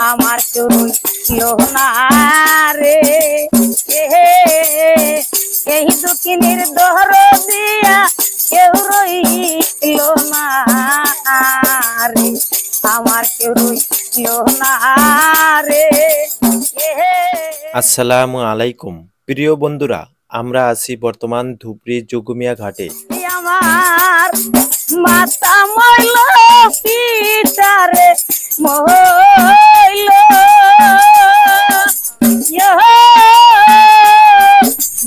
আমার কেউ রইল না রে এই দুঃখিনীর দরদিয়া কেউ রইল না রে আমার কেউ রইল না রে। আসসালামু আলাইকুম প্রিয় বন্ধুরা, আমরা আছি বর্তমান ধুবড়ী যোগমিয়া ঘাটে। আমার মাতা মইল পিতারে মইল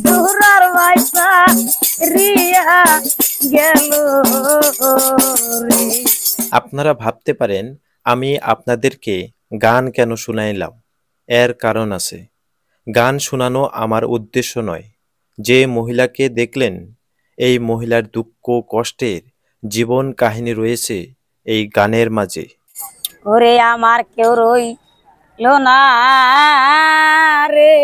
দুরার বাইসা রিয়া গেল রে। আপনারা ভাবতে পারেন আমি আপনাদেরকে গান কেন শুনাইলাম। এর কারণ আছে। গান শোনানো আমার উদ্দেশ্য নয়। যে মহিলাকে দেখলেন, এই মহিলার দুঃখ কষ্টের জীবন কাহিনী রয়েছে এই গানের মাঝে। ওরে আমার কেউ রইল না রে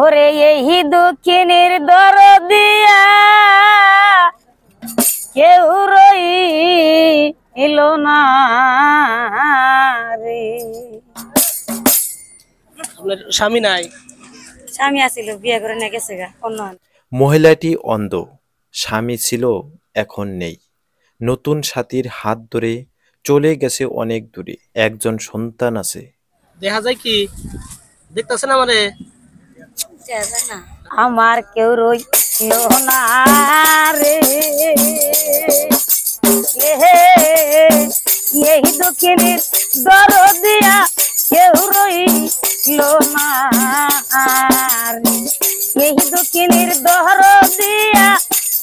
ওরে এই দুঃখিনীর দরদিয়া কেউ রইল না রে। আপনার স্বামী নাই? স্বামী আছিল, বিয়ে করে নিয়ে গেছে গা অন্য। মহিলাটি অন্ধ, স্বামী ছিল, এখন নেই। নতুন সাথীর হাত ধরে চলে গেছে অনেক দূরে। একজন সন্তান আছে। দেখা যায় কি দেখতেছেন আমারে? আমার কেউ রইল না রে এই দুঃখিনীর দরদিয়া কেউ রইল না রে এই দুঃখিনীর দরদিয়া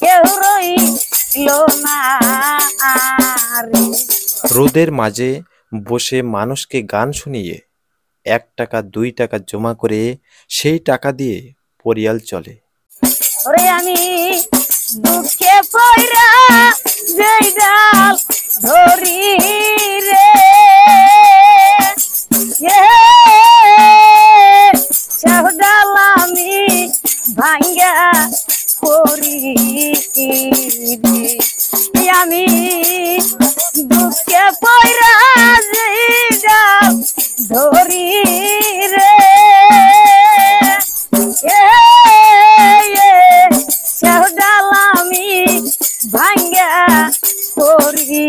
কেউ রইল না রে। রোদের মাঝে বসে মানুষকে গান শুনিয়ে 1 টাকা 2 টাকা জমা করে সেই টাকা দিয়ে পরিয়াল চলে। ওরে আমি দুঃখে পয়রা যেই ডাল ধরি রে সব ডাল আমি ভাঙ্গা করি রে। আমি দুঃখে পয়রা যেই ডাল ধরি রে ডাল আমি ভাঙ্গা করি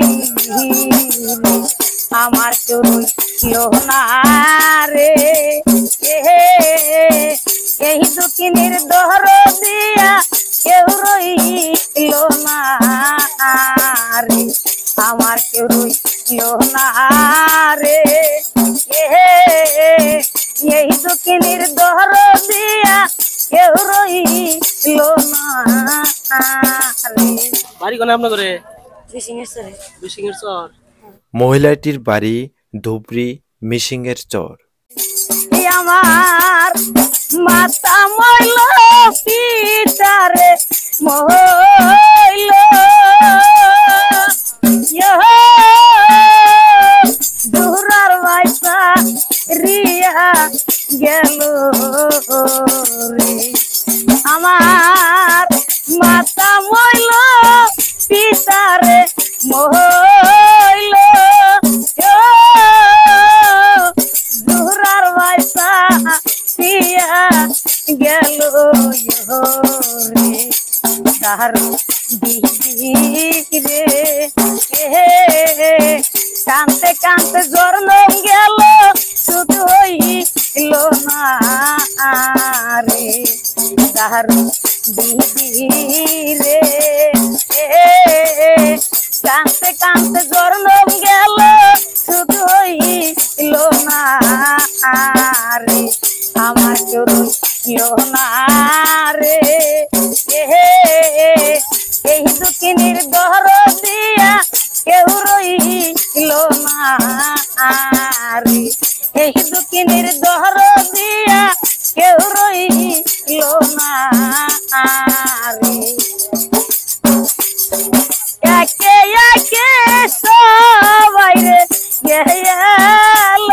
আমার কেউ রইল না রে এই দুঃখিনীর দরদিয়া কেউ রইল না রে আমার কেউ রইল না রে এই দুঃখিনীর দরদিয়া কেউ রইল না রে। বাড়ি কোনে আপনার করে? বিশিঙের চর। মহিলাটির বাড়ি ধুবড়ী মিশিংয়ের চর। আমার মাতা মইল পিতারে মইল দুরার বাইসা রিয়া গেল রে। আমার মাতা মইল পিতারে মইল দুরার বাইসা রিয়া গেল রে। দারু দিদি রে কানতে কানতে জন্ম গেল শুধু হইল না রে। দারু দিদি রে কানতে কানতে জন্ম গেল শুধু হইল না রে আমার কেউ রইল না রে এই দুঃখিনীর দরদিয়া কেউ রইল না রে এই দুঃখিনীর দরদিয়া কেউ রইল না রে। একে একে সবাই রে গেল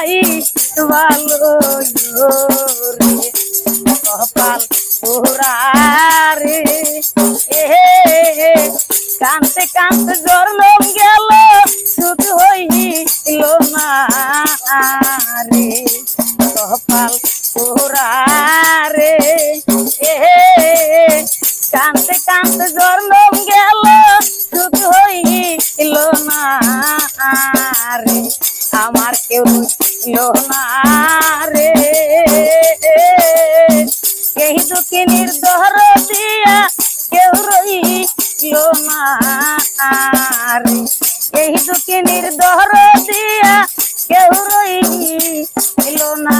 পাই ভালো রে কপাল পোড়া রে কানতে কানতে জন্ম গেল সুখ হইল না রে কপাল পোড়া রে কানতে কানতে জন্ম গেল সুখ হইল না রে আমার কেউ ছিল না রে এই দুঃখিনীর দহর দিয়া কেউ রইল না রে এই দুঃখিনীর দহর দিয়া কেউ রইল না